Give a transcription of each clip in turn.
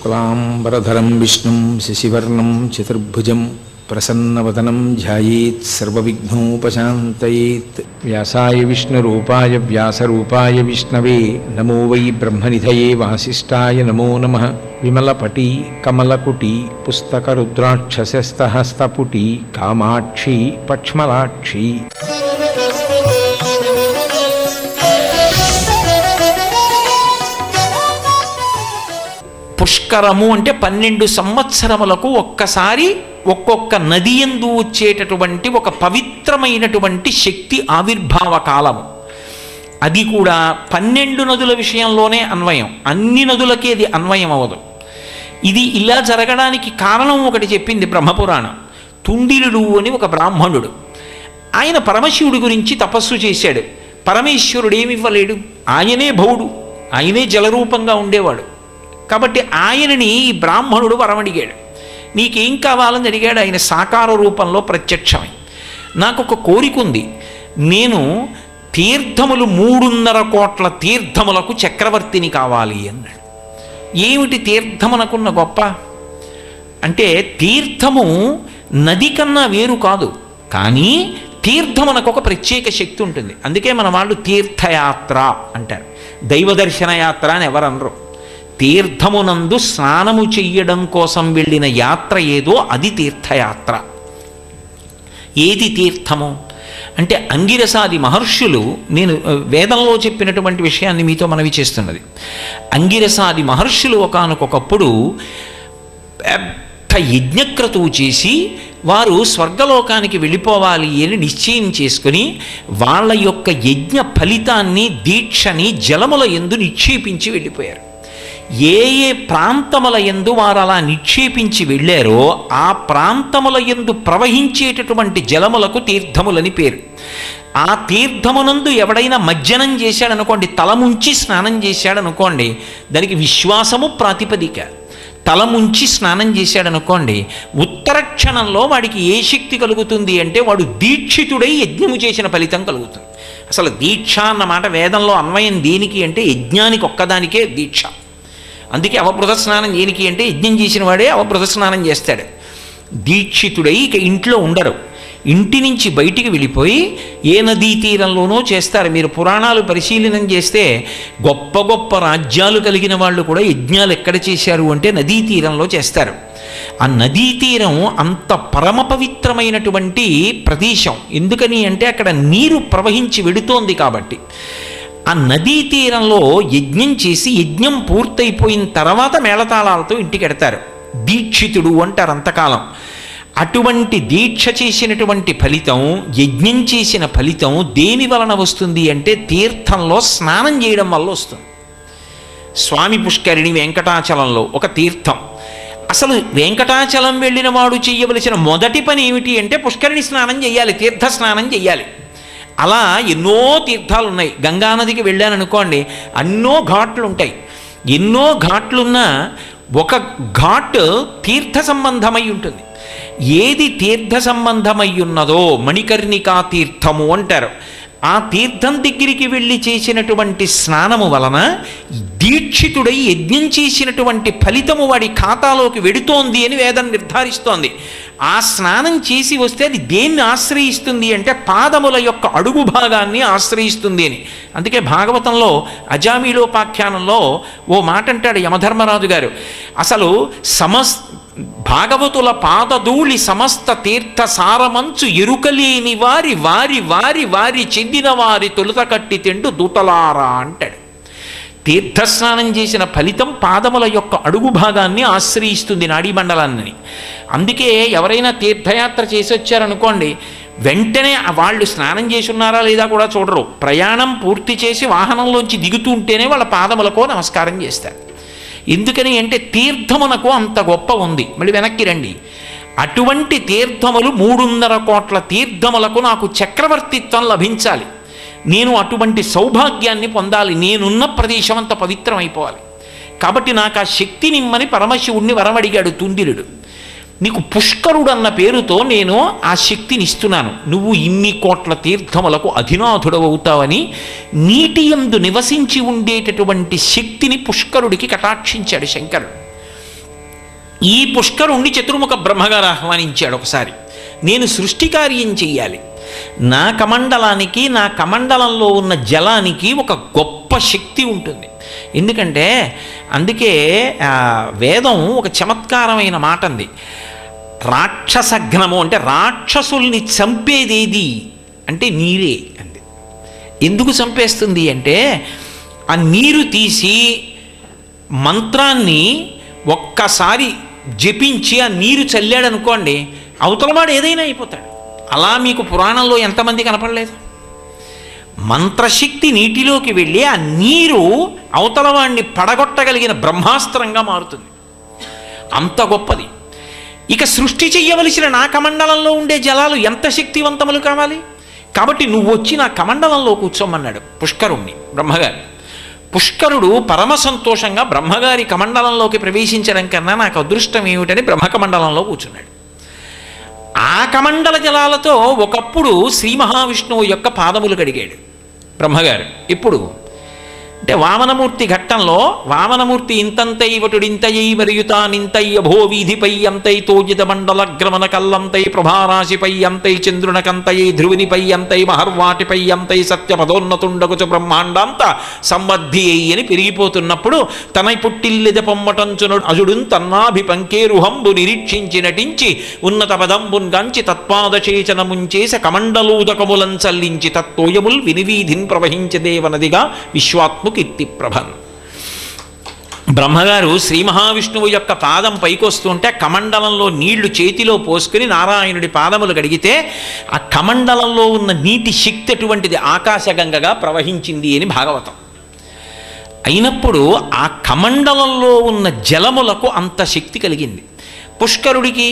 శుక్లాంబరధరం విష్ణుం శశివర్ణం చతుర్భుజం ప్రసన్నవదనం ధ్యాయేత్ సర్వవిఘ్నోపశాంతయేత్. వ్యాసాయ విష్ణురూపాయ వ్యాసరూపాయ విష్ణవే నమో వై బ్రహ్మనిధయే వాసిష్ఠాయ నమో నమః. విమలపటి కమలకుటి పుస్తకరుద్రాక్షసస్తహస్తపుటి కామాక్షి పక్ష్మలాక్షి. పుష్కరము అంటే 12 సంవత్సరములకు ఒక్కసారి ఒక్కొక్క నది యందు వచ్చేటటువంటి ఒక పవిత్రమైనటువంటి శక్తి ఆవిర్భావ కాలము. అది కూడా 12 నదుల విషయంలోనే అన్వయం, అన్ని నదులకి అది అన్వయం అవ్వదు. ఇది ఇలా జరగడానికి కారణం ఒకటి చెప్పింది బ్రహ్మపురాణం. తుండిలుడు అని ఒక బ్రాహ్మణుడు, ఆయన పరమశివుడి గురించి తపస్సు చేశాడు. పరమేశ్వరుడు ఏమివ్వలేడు, ఆయనే భవుడు, ఆయనే జలరూపంగా ఉండేవాడు. కాబట్టి ఆయనని ఈ బ్రాహ్మణుడు వరమడిగాడు. నీకేం కావాలని అడిగాడు. ఆయన సాకార రూపంలో ప్రత్యక్షమై, నాకు ఒక కోరిక ఉంది, నేను తీర్థములు 3.5 కోట్ల తీర్థములకు చక్రవర్తిని కావాలి అన్నాడు. ఏమిటి తీర్థమునకున్న గొప్ప అంటే, తీర్థము నది కన్నా వేరు కాదు, కానీ తీర్థమునకు ఒక ప్రత్యేక శక్తి ఉంటుంది. అందుకే మన వాళ్ళు తీర్థయాత్ర అంటారు, దైవదర్శన యాత్ర అని ఎవరనరు. తీర్థమునందు స్నానము చెయ్యడం కోసం వెళ్ళిన యాత్ర ఏదో అది తీర్థయాత్ర. ఏది తీర్థము అంటే, అంగిరసాది మహర్షులు, నేను వేదంలో చెప్పినటువంటి విషయాన్ని మీతో మనవి చేస్తున్నది. అంగిరసాది మహర్షులు ఒకానొకప్పుడు పెద్ద యజ్ఞక్రతువు చేసి వారు స్వర్గలోకానికి వెళ్ళిపోవాలి అని నిశ్చయం చేసుకుని వాళ్ళ యొక్క యజ్ఞ ఫలితాన్ని, దీక్షని జలముల యందు నిక్షేపించి వెళ్ళిపోయారు. ఏ ఏ ప్రాంతముల యందు వారు అలా నిక్షేపించి వెళ్ళారో ఆ ప్రాంతముల యందు ప్రవహించేటటువంటి జలములకు తీర్థములని పేరు. ఆ తీర్థమునందు ఎవడైనా మజ్జనం చేశాడనుకోండి, తలముంచి స్నానం చేశాడనుకోండి, దానికి విశ్వాసము ప్రాతిపదిక. తలముంచి స్నానం చేశాడనుకోండి, ఉత్తర క్షణంలో వాడికి ఏ శక్తి కలుగుతుంది అంటే, వాడు దీక్షితుడై యజ్ఞము చేసిన ఫలితం కలుగుతుంది. అసలు దీక్ష అన్న మాట వేదంలో అన్వయం దేనికి అంటే, యజ్ఞానికి ఒక్కదానికే దీక్ష. అందుకే అవబృత స్నానం దేనికి అంటే, యజ్ఞం చేసిన వాడే అవబృత స్నానం చేస్తాడు. దీక్షితుడై ఇక ఇంట్లో ఉండరు, ఇంటి నుంచి బయటికి వెళ్ళిపోయి ఏ నదీ తీరంలోనో చేస్తారు. మీరు పురాణాలు పరిశీలనం చేస్తే గొప్ప గొప్ప రాజ్యాలు కలిగిన వాళ్ళు కూడా యజ్ఞాలు ఎక్కడ చేశారు అంటే నదీ తీరంలో చేస్తారు. ఆ నదీ తీరం అంత పరమ పవిత్రమైనటువంటి ప్రదేశం. ఎందుకని అంటే అక్కడ నీరు ప్రవహించి వెడుతోంది కాబట్టి. ఆ నదీ తీరంలో యజ్ఞం చేసి యజ్ఞం పూర్తయిపోయిన తర్వాత మేళతాళాలతో ఇంటికి ఎడతారు. దీక్షితుడు అంటారు అంతకాలం. అటువంటి దీక్ష చేసినటువంటి ఫలితం, యజ్ఞం చేసిన ఫలితం దేని వలన వస్తుంది అంటే, తీర్థంలో స్నానం చేయడం వల్ల వస్తుంది. స్వామి పుష్కరిణి వెంకటాచలంలో ఒక తీర్థం. అసలు వెంకటాచలం వెళ్ళిన వాడు చేయవలసిన మొదటి పని ఏమిటి అంటే, పుష్కరిణి స్నానం చేయాలి, తీర్థ స్నానం చేయాలి. అలా ఎన్నో తీర్థాలు ఉన్నాయి. గంగానదికి వెళ్ళాననుకోండి, ఎన్నో ఘాట్లు ఉంటాయి. ఎన్నో ఘాట్లున్నా ఒక ఘాట్ తీర్థ సంబంధమై ఉంటుంది. ఏది తీర్థ సంబంధమై ఉన్నదో మణికర్ణికా తీర్థము అంటారు. ఆ తీర్థం దగ్గరికి వెళ్ళి చేసినటువంటి స్నానము వలన దీక్షితుడై యజ్ఞం చేసినటువంటి ఫలితము వాడి ఖాతాలోకి వెడుతోంది అని వేదం నిర్ధారిస్తోంది. ఆ స్నానం చేసి వస్తే అది దేన్ని ఆశ్రయిస్తుంది అంటే, పాదముల యొక్క అడుగు భాగాన్ని ఆశ్రయిస్తుంది అని. అందుకే భాగవతంలో అజామీలోపాఖ్యానంలో ఓ మాట అంటాడు యమధర్మరాజు గారు, అసలు భాగవతుల పాదధూళి సమస్త తీర్థ సారమంచు ఎరుకలేని వారి వారి వారి వారి చెందిన వారి తొలుత కట్టి తిండు దూతలారా అంటాడు. తీర్థస్నానం చేసిన ఫలితం పాదముల యొక్క అడుగు భాగాన్ని ఆశ్రయిస్తుంది, నాడీమండలాన్ని. అందుకే ఎవరైనా తీర్థయాత్ర చేసి వచ్చారనుకోండి, వెంటనే వాళ్ళు స్నానం చేసి ఉన్నారా లేదా కూడా చూడరు. ప్రయాణం పూర్తి చేసి వాహనంలోంచి దిగుతూ ఉంటేనే వాళ్ళ పాదములకో నమస్కారం చేస్తారు. ఎందుకని అంటే తీర్థమునకు అంత గొప్ప ఉంది. మళ్ళీ వెనక్కి రండి, అటువంటి తీర్థములు 3.5 కోట్ల తీర్థములకు నాకు చక్రవర్తిత్వం లభించాలి. నేను అటువంటి సౌభాగ్యాన్ని పొందాలి. నేనున్న ప్రదేశం అంత పవిత్రమైపోవాలి. కాబట్టి నాకు ఆ శక్తినిమ్మని పరమశివుణ్ణి వరమడిగాడు తుండిరుడు. నీకు పుష్కరుడు అన్న పేరుతో నేను ఆ శక్తిని ఇస్తున్నాను, నువ్వు ఇన్ని కోట్ల తీర్థములకు అధినాథుడవుతావని నీటి యందు నివసించి ఉండేటటువంటి శక్తిని పుష్కరుడికి కటాక్షించాడు శంకరుడు. ఈ పుష్కరుణ్ణి చతుర్ముఖ బ్రహ్మగారు ఆహ్వానించాడు ఒకసారి. నేను సృష్టి కార్యం చెయ్యాలి, నా కమండలానికి, నా కమండలంలో ఉన్న జలానికి ఒక గొప్ప శక్తి ఉంటుంది. ఎందుకంటే అందుకే వేదం ఒక చమత్కారమైన మాట అంది, రాక్షసఘ్నము అంటే రాక్షసుల్ని చంపేదేది అంటే నీరే అంది. ఎందుకు చంపేస్తుంది అంటే ఆ నీరు తీసి మంత్రాన్ని ఒక్కసారి జపించి ఆ నీరు చల్లాడనుకోండి, అవతలవాడు ఏదైనా అయిపోతాడు. అలా మీకు పురాణంలో ఎంతమంది కనపడలేదు? మంత్రశక్తి నీటిలోకి వెళ్ళి ఆ నీరు అవతలవాడిని పడగొట్టగలిగిన బ్రహ్మాస్త్రంగా మారుతుంది. అంత గొప్పది. ఇక సృష్టి చెయ్యవలసిన నా కమండలంలో ఉండే జలాలు ఎంత శక్తివంతములు కావాలి? కాబట్టి నువ్వు వచ్చి నా కమండలంలో కూర్చోమన్నాడు పుష్కరుణ్ణి బ్రహ్మగారు. పుష్కరుడు పరమ సంతోషంగా బ్రహ్మగారి కమండలంలోకి ప్రవేశించడం కన్నా నాకు అదృష్టం ఏమిటని బ్రహ్మకమండలంలో కూర్చున్నాడు. ఆ కమండల జలాలతో ఒకప్పుడు శ్రీ మహావిష్ణువు యొక్క పాదములు కడిగాడు బ్రహ్మగారు. ఇప్పుడు అంటే వామనమూర్తి ఘట్టంలో వామనమూర్తి ఇంతంతై వటుడింతయై మరియుతానింతయ్య భోవీధిపై అంతై తోజిత మండలగ్రమణ కల్లంతై ప్రభారాశిపై అంతై చంద్రునకంతయై ధ్రువునిపై అంతై మహర్వాటిపై అంతై సత్యపదోన్నతుండగుచ బ్రహ్మాండాంత సంబద్ధి అని పెరిగిపోతున్నప్పుడు తనై పుట్టిల్లిద పొమ్మటంచును అజుడున్ తన్నాభిపంకేరుహంబు నిరీక్షించి నటించి ఉన్నత పదంబున్ గాంచి తత్పాదచేచనముంచేస కమండలూదకములం చల్లించి తత్తోయముల్ వినివీధిన్ ప్రవహించదేవనదిగా విశ్వాత్మ కీర్తి ప్రభన్. బ్రహ్మగారు శ్రీ మహావిష్ణువు యొక్క పాదం పైకొస్తుంటే కమండలంలో నీళ్లు చేతిలో పోసుకుని నారాయణుడి పాదములు కడిగితే ఆ కమండలంలో ఉన్న నీటి శక్తి అటువంటిది ఆకాశగంగగా ప్రవహించింది అని భాగవతం. అయినప్పుడు ఆ కమండలంలో ఉన్న జలములకు అంత శక్తి కలిగింది. పుష్కరుడికి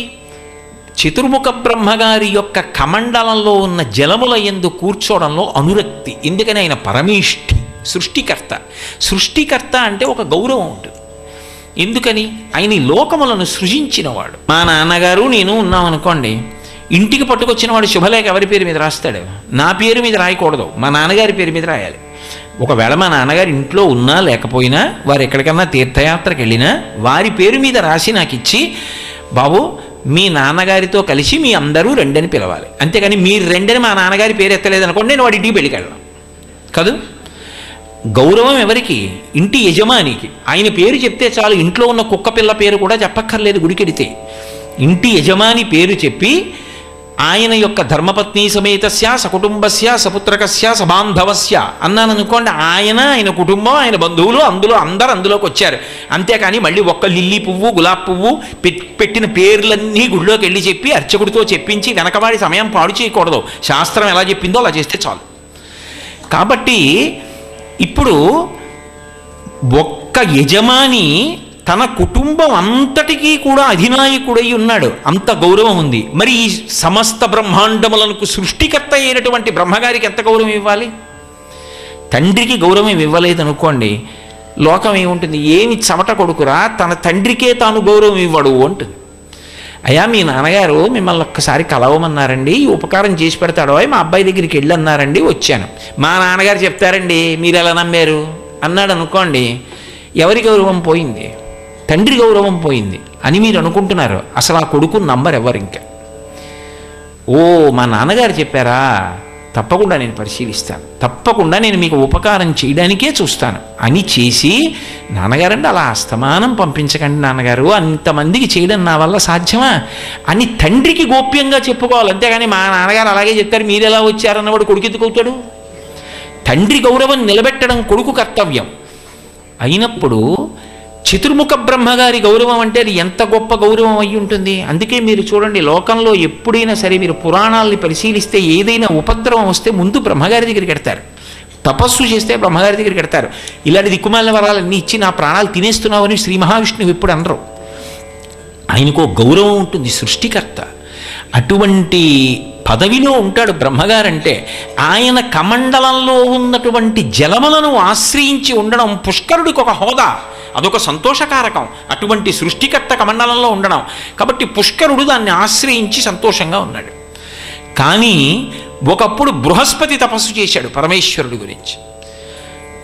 చతుర్ముఖ బ్రహ్మగారి యొక్క కమండలంలో ఉన్న జలముల యందు కూర్చోవడంలో అనురక్తి. ఎందుకని ఆయన పరమేష్ఠి, సృష్టికర్త. సృష్టికర్త అంటే ఒక గౌరవం ఉంటుంది. ఎందుకని? ఆయన ఈ లోకములను సృజించినవాడు. మా నాన్నగారు నేను ఉన్నామనుకోండి, ఇంటికి పట్టుకొచ్చిన వాడు శుభలేఖ ఎవరి పేరు మీద రాస్తాడు? నా పేరు మీద రాయకూడదు, మా నాన్నగారి పేరు మీద రాయాలి. ఒకవేళ మా నాన్నగారు ఇంట్లో ఉన్నా లేకపోయినా, వారు ఎక్కడికన్నా తీర్థయాత్రకు వెళ్ళినా వారి పేరు మీద రాసి నాకు ఇచ్చి, బాబు మీ నాన్నగారితో కలిసి మీ అందరూ రెండని పిలవాలి. అంతేగాని మీరు రెండని మా నాన్నగారి పేరు ఎత్తలేదనుకోండి, నేను వాడి ఇంటికి పెళ్ళికెళ్ళను కాదు. గౌరవం ఎవరికి? ఇంటి యజమానికి. ఆయన పేరు చెప్తే చాలు, ఇంట్లో ఉన్న కుక్క పిల్ల పేరు కూడా చెప్పక్కర్లేదు గుడికెడితే. ఇంటి యజమాని పేరు చెప్పి ఆయన యొక్క ధర్మపత్ని సమేతస్య సకుటుంబస్య సపుత్రకస్య సబాంధవస్య అన్నాను అనుకోండి, ఆయన కుటుంబం, ఆయన బంధువులు అందులోకి వచ్చారు. అంతేకాని మళ్ళీ ఒక్క లిల్లీ పువ్వు గులాబ్ పువ్వు పెట్టిన పేర్లన్నీ గుడిలోకి వెళ్ళి చెప్పి అర్చకుడితో చెప్పించి వెనకవాడి సమయం పాడు చేయకూడదు. శాస్త్రం ఎలా చెప్పిందో అలా చేస్తే చాలు. కాబట్టి ఇప్పుడు ఒక్క యజమాని తన కుటుంబం అంతటికీ కూడా అధినాయకుడై ఉన్నాడు, అంత గౌరవం ఉంది. మరి ఈ సమస్త బ్రహ్మాండములకు సృష్టికర్త అయినటువంటి బ్రహ్మగారికి ఎంత గౌరవం ఇవ్వాలి? తండ్రికి గౌరవం ఇవ్వలేదనుకోండి, లోకం ఏముంటుంది? ఏమి చమట కొడుకురా, తన తండ్రికే తాను గౌరవం ఇవ్వడు అంటుంది. అయ్యా మీ నాన్నగారు మిమ్మల్ని ఒక్కసారి కలవమన్నారండి, ఈ ఉపకారం చేసి పెడతాడో, మా అబ్బాయి దగ్గరికి వెళ్ళి అన్నారండి, వచ్చాను. మా నాన్నగారు చెప్తారండి, మీరు ఎలా నమ్మారు అన్నాడు అనుకోండి, ఎవరి గౌరవం పోయింది? తండ్రి గౌరవం పోయింది అని మీరు అనుకుంటున్నారు. అసలు ఆ కొడుకుని నమ్మరు ఎవరు. ఇంకా ఓ మా నాన్నగారు చెప్పారా, తప్పకుండా నేను పరిశీలిస్తాను, తప్పకుండా నేను మీకు ఉపకారం చేయడానికే చూస్తాను అని చేసి, నాన్నగారంటే అలా అస్తమానం పంపించకండి నాన్నగారు, అంతమందికి చేయడం నా వల్ల సాధ్యమా అని తండ్రికి గోప్యంగా చెప్పుకోవాలి. అంతేగాని మా నాన్నగారు అలాగే చెప్తారు మీరు ఎలా వచ్చారన్నవాడు కొడుకు ఎందుకు అవుతాడు? తండ్రి గౌరవం నిలబెట్టడం కొడుకు కర్తవ్యం. అయినప్పుడు చతుర్ముఖ బ్రహ్మగారి గౌరవం అంటే అది ఎంత గొప్ప గౌరవం అయి ఉంటుంది. అందుకే మీరు చూడండి, లోకంలో ఎప్పుడైనా సరే మీరు పురాణాలని పరిశీలిస్తే ఏదైనా ఉపద్రవం వస్తే ముందు బ్రహ్మగారి దగ్గరికి వెడతారు. తపస్సు చేస్తే బ్రహ్మగారి దగ్గరికి వెడతారు. ఇలాంటి దిక్కుమాలిన వరాలన్నీ ఇచ్చి నా ప్రాణాలు తినేస్తున్నావని శ్రీ మహావిష్ణువు ఎప్పుడు అనరు. ఆయనకు గౌరవం ఉంటుంది, సృష్టికర్త. అటువంటి పదవిలో ఉంటాడు బ్రహ్మగారంటే. ఆయన కమండలంలో ఉన్నటువంటి జలములను ఆశ్రయించి ఉండడం పుష్కరుడికి ఒక హోదా, అదొక సంతోషకారకం. అటువంటి సృష్టికర్త కమండలంలో ఉండడం కాబట్టి పుష్కరుడు దాన్ని ఆశ్రయించి సంతోషంగా ఉన్నాడు. కానీ ఒకప్పుడు బృహస్పతి తపస్సు చేశాడు పరమేశ్వరుడి గురించి.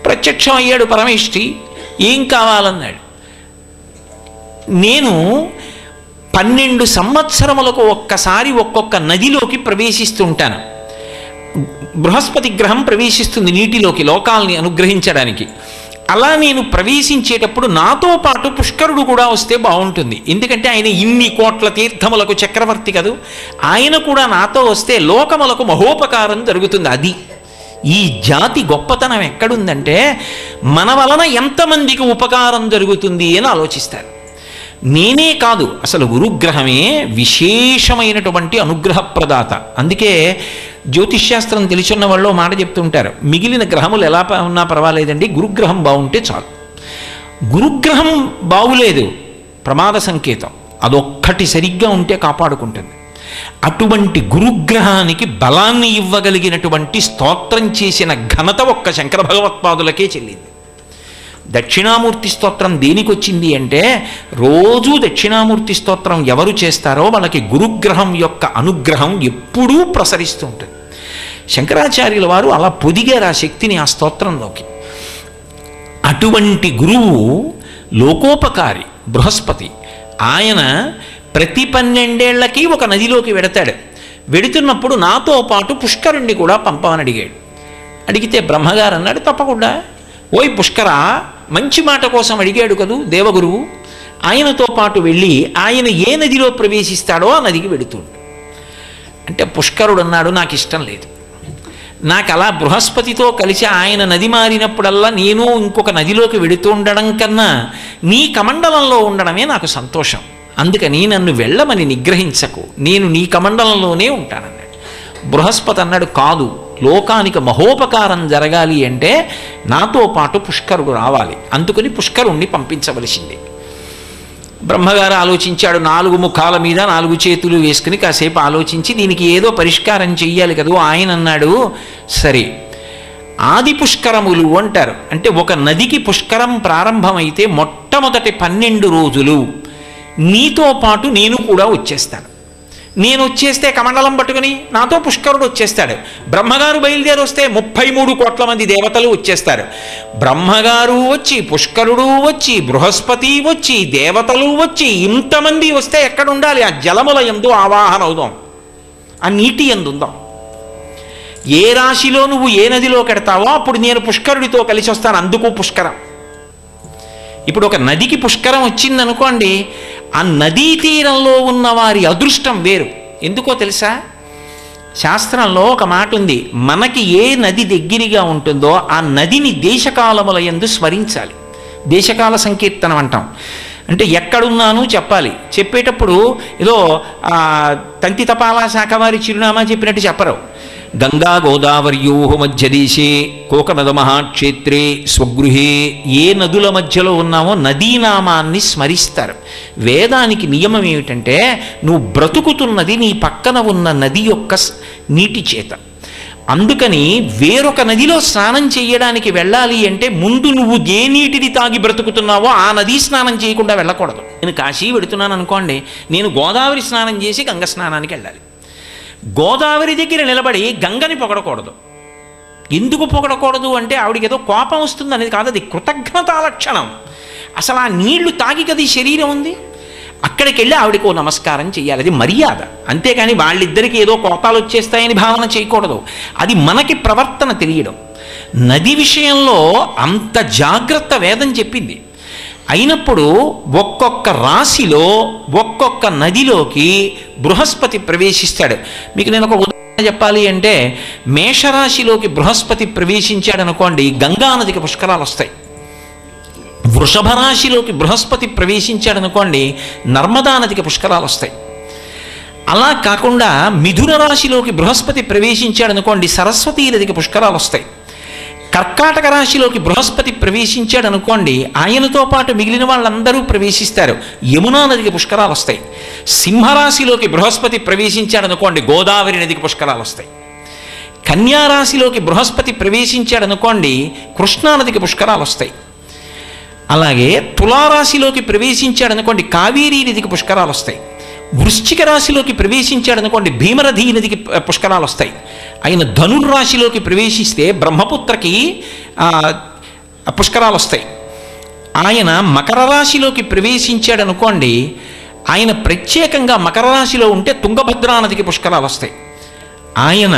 ప్రత్యక్షం అయ్యాడు పరమేష్ఠి, ఏం కావాలన్నాడు. నేను 12 సంవత్సరములకు ఒక్కసారి ఒక్కొక్క నదిలోకి ప్రవేశిస్తూ ఉంటాను. బృహస్పతి గ్రహం ప్రవేశిస్తుంది నీటిలోకి లోకాల్ని అనుగ్రహించడానికి. అలా నేను ప్రవేశించేటప్పుడు నాతో పాటు పుష్కరుడు కూడా వస్తే బాగుంటుంది. ఎందుకంటే ఆయన ఇన్ని కోట్ల తీర్థములకు చక్రవర్తి కదూ, ఆయన కూడా నాతో వస్తే లోకములకు మహోపకారం జరుగుతుంది. అది ఈ జాతి గొప్పతనం ఎక్కడుందంటే మన వలన ఎంతమందికి ఉపకారం జరుగుతుంది అని ఆలోచిస్తారు. నేనే కాదు, అసలు గురుగ్రహమే విశేషమైనటువంటి అనుగ్రహప్రదాత. అందుకే జ్యోతిష్శాస్త్రం తెలిసిన వాళ్ళు మాట చెప్తుంటారు, మిగిలిన గ్రహములు ఎలా ఉన్నా పర్వాలేదండి, గురుగ్రహం బాగుంటే చాలు. గురుగ్రహం బాగులేదు ప్రమాద సంకేతం, అదొక్కటి సరిగ్గా ఉంటే కాపాడుకుంటుంది. అటువంటి గురుగ్రహానికి బలాన్ని ఇవ్వగలిగినటువంటి స్తోత్రం చేసిన ఘనత ఒక్క శంకర భగవత్పాదులకే చెల్లింది. దక్షిణామూర్తి స్తోత్రం దేనికి వచ్చింది అంటే, రోజు దక్షిణామూర్తి స్తోత్రం ఎవరు చేస్తారో వాళ్ళకి గురుగ్రహం యొక్క అనుగ్రహం ఎప్పుడూ ప్రసరిస్తూ ఉంటుంది. శంకరాచార్యుల వారు అలా పొదిగారు ఆ శక్తిని ఆ స్తోత్రంలోకి. అటువంటి గురువు లోకోపకారి బృహస్పతి. ఆయన ప్రతి 12 ఏళ్లకి ఒక నదిలోకి వెడతాడు. వెడుతున్నప్పుడు నాతో పాటు పుష్కరుణ్ణి కూడా పంపమని అడిగాడు. అడిగితే బ్రహ్మగారు అన్నాడు, తప్పకుండా. ఓయ్ పుష్కర, మంచి మాట కోసం అడిగాడు కదూ దేవగురువు, ఆయనతో పాటు వెళ్ళి ఆయన ఏ నదిలో ప్రవేశిస్తాడో ఆ నదికి వెడుతుండు. అంటే పుష్కరుడు అన్నాడు, నాకు ఇష్టం లేదు. నాకు అలా బృహస్పతితో కలిసి ఆయన నది మారినప్పుడల్లా నేను ఇంకొక నదిలోకి వెడుతూ ఉండడం కన్నా నీ కమండలంలో ఉండడమే నాకు సంతోషం. అందుకని నన్ను వెళ్ళమని నిగ్రహించకు, నేను నీ కమండలంలోనే ఉంటానన్నాడు. బృహస్పతి అన్నాడు, కాదు, లోకానికి మహోపకారం జరగాలి అంటే నాతో పాటు పుష్కరుడు రావాలి, అందుకని పుష్కరుణ్ణి పంపించవలసింది. బ్రహ్మగారు ఆలోచించాడు. 4 ముఖాల మీద 4 చేతులు వేసుకుని కాసేపు ఆలోచించి దీనికి ఏదో పరిష్కారం చెయ్యాలి కదా. ఆయన అన్నాడు, సరే, ఆది పుష్కరములు అంటారు. అంటే ఒక నదికి పుష్కరం ప్రారంభమైతే మొట్టమొదటి 12 రోజులు నీతో పాటు నేను కూడా వచ్చేస్తాను. నేను వచ్చేస్తే కమండలం పట్టుకుని నాతో పుష్కరుడు వచ్చేస్తాడు. బ్రహ్మగారు బయలుదేరి వస్తే 33 కోట్ల మంది దేవతలు వచ్చేస్తారు. బ్రహ్మగారు వచ్చి, పుష్కరుడు వచ్చి, బృహస్పతి వచ్చి, దేవతలు వచ్చి, ఇంతమంది వస్తే ఎక్కడ ఉండాలి? ఆ జలముల యందు ఆవాహన అవుదాం, ఆ నీటి యందు ఉందాం. ఏ రాశిలో నువ్వు ఏ నదిలో కెడతావో అప్పుడు నేను పుష్కరుడితో కలిసి వస్తాను, అందుకు పుష్కరం. ఇప్పుడు ఒక నదికి పుష్కరం వచ్చిందనుకోండి, ఆ నదీ తీరంలో ఉన్న వారి అదృష్టం వేరు. ఎందుకో తెలుసా? శాస్త్రంలో ఒక మాట ఉంది, మనకి ఏ నది దగ్గరగా ఉంటుందో ఆ నదిని దేశకాలముల యందు స్మరించాలి. దేశకాల సంకీర్తనం అంటాం. అంటే ఎక్కడున్నాను చెప్పాలి. చెప్పేటప్పుడు ఏదో తంతి తపాలా శాఖ వారి చిరునామా చెప్పినట్టు చెప్పరు. గంగా గోదావరియో మధ్యదేశే కోకనద మహాక్షేత్రే స్వగృహే, ఏ నదుల మధ్యలో ఉన్నామో నదీనామాన్ని స్మరిస్తారు. వేదానికి నియమం ఏమిటంటే, నువ్వు బ్రతుకుతున్నది నీ పక్కన ఉన్న నది యొక్క నీటి చేత. అందుకని వేరొక నదిలో స్నానం చేయడానికి వెళ్ళాలి అంటే ముందు నువ్వు ఏ నీటిని తాగి బ్రతుకుతున్నావో ఆ నదీ స్నానం చేయకుండా వెళ్ళకూడదు. నేను కాశీ వెడుతున్నాను అనుకోండి, నేను గోదావరి స్నానం చేసి గంగ స్నానానికి వెళ్ళాలి. గోదావరి దగ్గర నిలబడి గంగని పొగడకూడదు. ఎందుకు పొగడకూడదు అంటే ఆవిడికి ఏదో కోపం వస్తుంది అనేది కాదు, అది కృతజ్ఞతా లక్షణం. అసలు ఆ నీళ్లు తాగి కదా ఈ శరీరం ఉంది. అక్కడికి వెళ్ళి ఆవిడకు నమస్కారం చేయాలి, అది మర్యాద. అంతేకాని వాళ్ళిద్దరికీ ఏదో కోపాలు వచ్చేస్తాయని భావన చేయకూడదు. అది మనకి ప్రవర్తన తెలియడం. నది విషయంలో అంత జాగ్రత్త వేదం చెప్పింది. అయినప్పుడు ఒక్కొక్క రాశిలో ఒక్కొక్క నదిలోకి బృహస్పతి ప్రవేశిస్తాడు. మీకు నేను ఒక ఉదాహరణ చెప్పాలి అంటే, మేషరాశిలోకి బృహస్పతి ప్రవేశించాడు అనుకోండి, గంగా నదికి పుష్కరాలు వస్తాయి. వృషభ రాశిలోకి బృహస్పతి ప్రవేశించాడు అనుకోండి, నర్మదా నదికి పుష్కరాలు వస్తాయి. అలా కాకుండా మిథున రాశిలోకి బృహస్పతి ప్రవేశించాడు అనుకోండి, సరస్వతీ నదికి పుష్కరాలు వస్తాయి. కర్కాటక రాశిలోకి బృహస్పతి ప్రవేశించాడు అనుకోండి, ఆయనతో పాటు మిగిలిన వాళ్ళందరూ ప్రవేశిస్తారు, యమునా నదికి పుష్కరాలు వస్తాయి. సింహరాశిలోకి బృహస్పతి ప్రవేశించాడు అనుకోండి, గోదావరి నదికి పుష్కరాలు వస్తాయి. కన్యారాశిలోకి బృహస్పతి ప్రవేశించాడు అనుకోండి, కృష్ణానదికి పుష్కరాలు వస్తాయి. అలాగే తులారాశిలోకి ప్రవేశించాడు అనుకోండి, కావేరీ నదికి పుష్కరాలు వస్తాయి. వృశ్చిక రాశిలోకి ప్రవేశించాడు అనుకోండి, భీమరథీ నదికి పుష్కరాలు వస్తాయి. ఆయన ధనుర్రాశిలోకి ప్రవేశిస్తే బ్రహ్మపుత్రకి పుష్కరాలు వస్తాయి. ఆయన మకర రాశిలోకి ప్రవేశించాడు అనుకోండి, ఆయన ప్రత్యేకంగా మకర రాశిలో ఉంటే తుంగభద్రా నదికి పుష్కరాలు వస్తాయి. ఆయన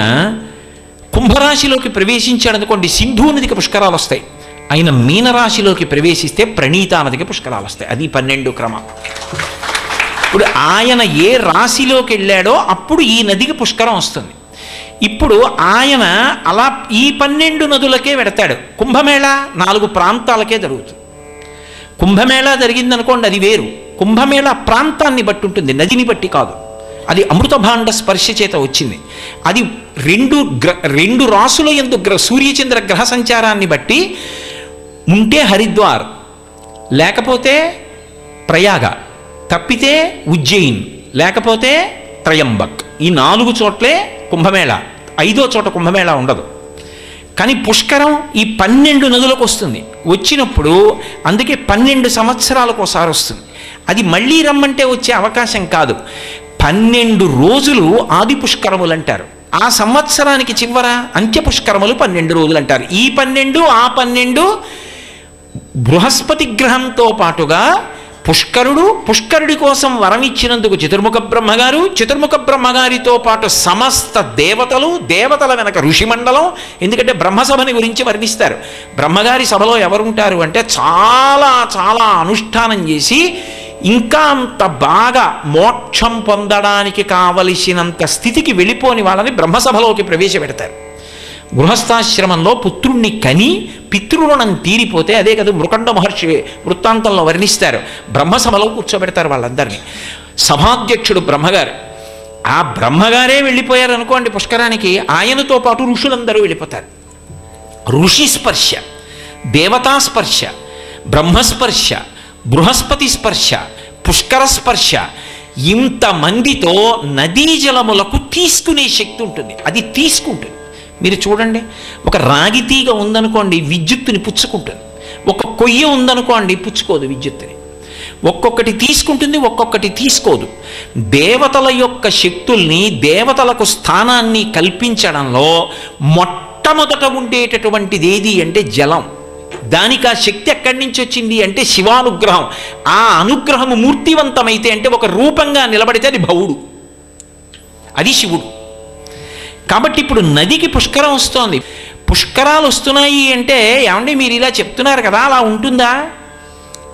కుంభరాశిలోకి ప్రవేశించాడు అనుకోండి, సింధు నదికి పుష్కరాలు వస్తాయి. ఆయన మీనరాశిలోకి ప్రవేశిస్తే ప్రణీతా నదికి పుష్కరాలు వస్తాయి. అది 12 క్రమం. ఇప్పుడు ఆయన ఏ రాశిలోకి వెళ్ళాడో అప్పుడు ఈ నదికి పుష్కరం వస్తుంది. ఇప్పుడు ఆయన అలా ఈ 12 నదులకే వెడతాడు. కుంభమేళా 4 ప్రాంతాలకే జరుగుతుంది. కుంభమేళా జరిగిందనుకోండి, అది వేరు. కుంభమేళా ప్రాంతాన్ని బట్టి ఉంటుంది, నదిని బట్టి కాదు. అది అమృత భాండ స్పర్శ చేత వచ్చింది. అది 2 రాసుల యందు సూర్యచంద్ర గ్రహ సంచారాన్ని బట్టి ఉంటే హరిద్వార్, లేకపోతే ప్రయాగ, తప్పితే ఉజ్జయిన్, లేకపోతే త్రయంబక్. ఈ 4 చోట్లే కుంభమేళా. 5వ చోట కుంభమేళా ఉండదు. కానీ పుష్కరం ఈ 12 నదులకు వస్తుంది. వచ్చినప్పుడు అందుకే 12 సంవత్సరాలకు ఒకసారి వస్తుంది. అది మళ్ళీ రమ్మంటే వచ్చే అవకాశం కాదు. 12 రోజులు ఆది పుష్కరములు అంటారు. ఆ సంవత్సరానికి చివర అంత్య పుష్కరములు 12 రోజులు అంటారు. ఈ 12 ఆ 12 బృహస్పతి గ్రహంతో పాటుగా పుష్కరుడి కోసం వరం ఇచ్చినందుకు చతుర్ముఖ బ్రహ్మగారు, చతుర్ముఖ బ్రహ్మగారితో పాటు సమస్త దేవతల వెనక ఋషిమండలం. ఎందుకంటే బ్రహ్మసభని గురించి వర్ణిస్తారు. బ్రహ్మగారి సభలో ఎవరుంటారు అంటే చాలా చాలా అనుష్ఠానం చేసి ఇంకా అంత బాగా మోక్షం పొందడానికి కావలసినంత స్థితికి వెళ్ళిపోని వాళ్ళని బ్రహ్మసభలోకి ప్రవేశపెడతారు. గృహస్థాశ్రమంలో పుత్రుణ్ణి కని పితృరుణం తీరిపోతే, అదే కదా మృకండ మహర్షి వృత్తాంతంలో వర్ణిస్తారు, బ్రహ్మసభలో కూర్చోబెడతారు వాళ్ళందరినీ. సభాధ్యక్షుడు బ్రహ్మగారు. ఆ బ్రహ్మగారే వెళ్ళిపోయారు అనుకోండి పుష్కరానికి, ఆయనతో పాటు ఋషులందరూ వెళ్ళిపోతారు. ఋషి స్పర్శ, దేవతా స్పర్శ, బ్రహ్మస్పర్శ, బృహస్పతి స్పర్శ, పుష్కర స్పర్శ, ఇంతమందితో నదీ జలములకు తీసుకునే శక్తి ఉంటుంది. అది తీసుకుంటుంది. మీరు చూడండి, ఒక రాగి తీగ ఉందనుకోండి విద్యుత్తుని పుచ్చుకుంటుంది. ఒక కొయ్య ఉందనుకోండి పుచ్చుకోదు విద్యుత్తుని. ఒక్కొక్కటి తీసుకుంటుంది, ఒక్కొక్కటి తీసుకోదు. దేవతల యొక్క శక్తుల్ని, దేవతలకు స్థానాన్ని కల్పించడంలో మొట్టమొదట ఉండేటటువంటిది ఏది అంటే జలం. దానికి ఆ శక్తి ఎక్కడి నుంచి వచ్చింది అంటే శివానుగ్రహం. ఆ అనుగ్రహము మూర్తివంతమైతే అంటే ఒక రూపంగా నిలబడితే అది భవుడు, అది శివుడు. కాబట్టి ఇప్పుడు నదికి పుష్కరం వస్తోంది. పుష్కరాలు వస్తున్నాయి అంటే ఏమండి మీరు ఇలా చెప్తున్నారు కదా, అలా ఉంటుందా?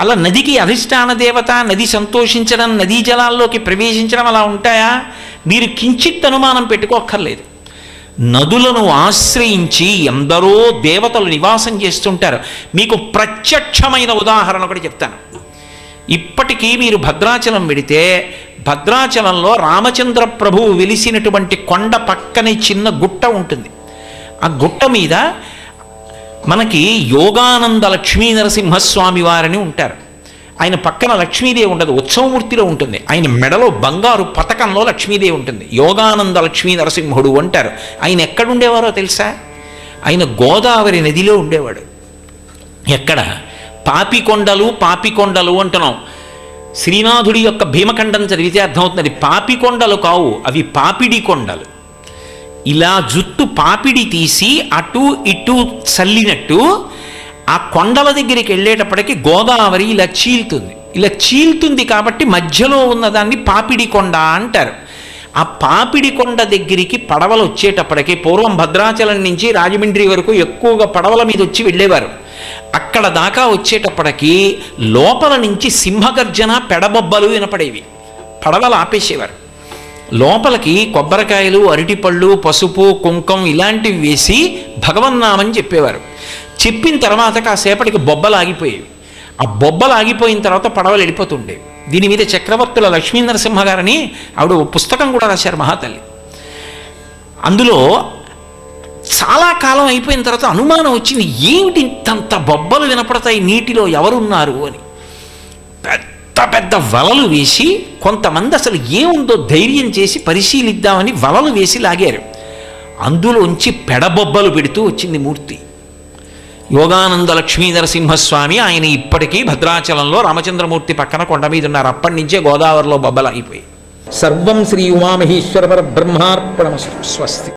అలా నదికి అధిష్టాన దేవత, నది సంతోషించడం, నదీ జలాల్లోకి ప్రవేశించడం అలా ఉంటాయా? మీరు కించిత్ అనుమానం పెట్టుకోక్కర్లేదు. నదులను ఆశ్రయించి ఎందరో దేవతలు నివాసం చేస్తుంటారు. మీకు ప్రత్యక్షమైన ఉదాహరణ ఒకటి చెప్తాను. ఇప్పటికీ మీరు భద్రాచలం వెడితే, భద్రాచలంలో రామచంద్ర ప్రభువు వెలిసినటువంటి కొండ పక్కనే చిన్న గుట్ట ఉంటుంది. ఆ గుట్ట మీద మనకి యోగానంద లక్ష్మీ నరసింహస్వామి వారని ఉంటారు. ఆయన పక్కన లక్ష్మీదేవి ఉండదు, ఉత్సవమూర్తిలో ఉంటుంది. ఆయన మెడలో బంగారు పతకంలో లక్ష్మీదేవి ఉంటుంది. యోగానంద లక్ష్మీ నరసింహుడు అంటారు. ఆయన ఎక్కడుండేవారో తెలుసా? ఆయన గోదావరి నదిలో ఉండేవాడు. ఎక్కడ? పాపికొండలు అంటున్నాం. శ్రీనాథుడి యొక్క భీమఖండం చదివితే అర్థమవుతుంది. అది పాపికొండలు కావు, అవి పాపిడి కొండలు. ఇలా జుట్టు పాపిడి తీసి అటు ఇటు చల్లినట్టు ఆ కొండల దగ్గరికి వెళ్ళేటప్పటికి గోదావరి ఇలా చీల్తుంది కాబట్టి మధ్యలో ఉన్నదాన్ని పాపిడి కొండ అంటారు. ఆ పాపిడి కొండ దగ్గరికి పడవలు వచ్చేటప్పటికి, పూర్వం భద్రాచలం నుంచి రాజమండ్రి వరకు ఎక్కువగా పడవల మీద వచ్చి వెళ్ళేవారు. అక్కడ దాకా వచ్చేటప్పటికి లోపల నుంచి సింహగర్జన, పెడబొబ్బలు వినపడేవి. పడవలు ఆపేసేవారు. లోపలికి కొబ్బరికాయలు, అరటిపళ్ళు, పసుపు, కుంకం ఇలాంటివి వేసి భగవన్నామని చెప్పేవారు. చెప్పిన తర్వాత కాసేపటికి బొబ్బలు ఆగిపోయేవి. ఆ బొబ్బలు ఆగిపోయిన తర్వాత పడవలు వెళ్ళిపోతుండేవి. దీని మీద చక్రవర్తుల లక్ష్మీ నరసింహ గారని ఆవిడ పుస్తకం కూడా రాశారు మహాతల్లి. అందులో చాలా కాలం అయిపోయిన తర్వాత అనుమానం వచ్చింది, ఏమిటి ఇంతంత బొబ్బలు వినపడతాయి నీటిలో, ఎవరున్నారు అని. పెద్ద పెద్ద వలలు వేసి కొంతమంది అసలు ఏముందో ధైర్యం చేసి పరిశీలిద్దామని వలలు వేసి లాగారు. అందులోంచి పెడబొబ్బలు పెడుతూ వచ్చింది మూర్తి. యోగానంద లక్ష్మీ నరసింహస్వామి. ఆయన ఇప్పటికీ భద్రాచలంలో రామచంద్రమూర్తి పక్కన కొండ మీద ఉన్నారు. అప్పటి నుంచే గోదావరిలో బొబ్బలు అయిపోయి. సర్వం శ్రీ ఉమామహేశ్వర పరబ్రహ్మార్పణమస్తు. స్వస్తి.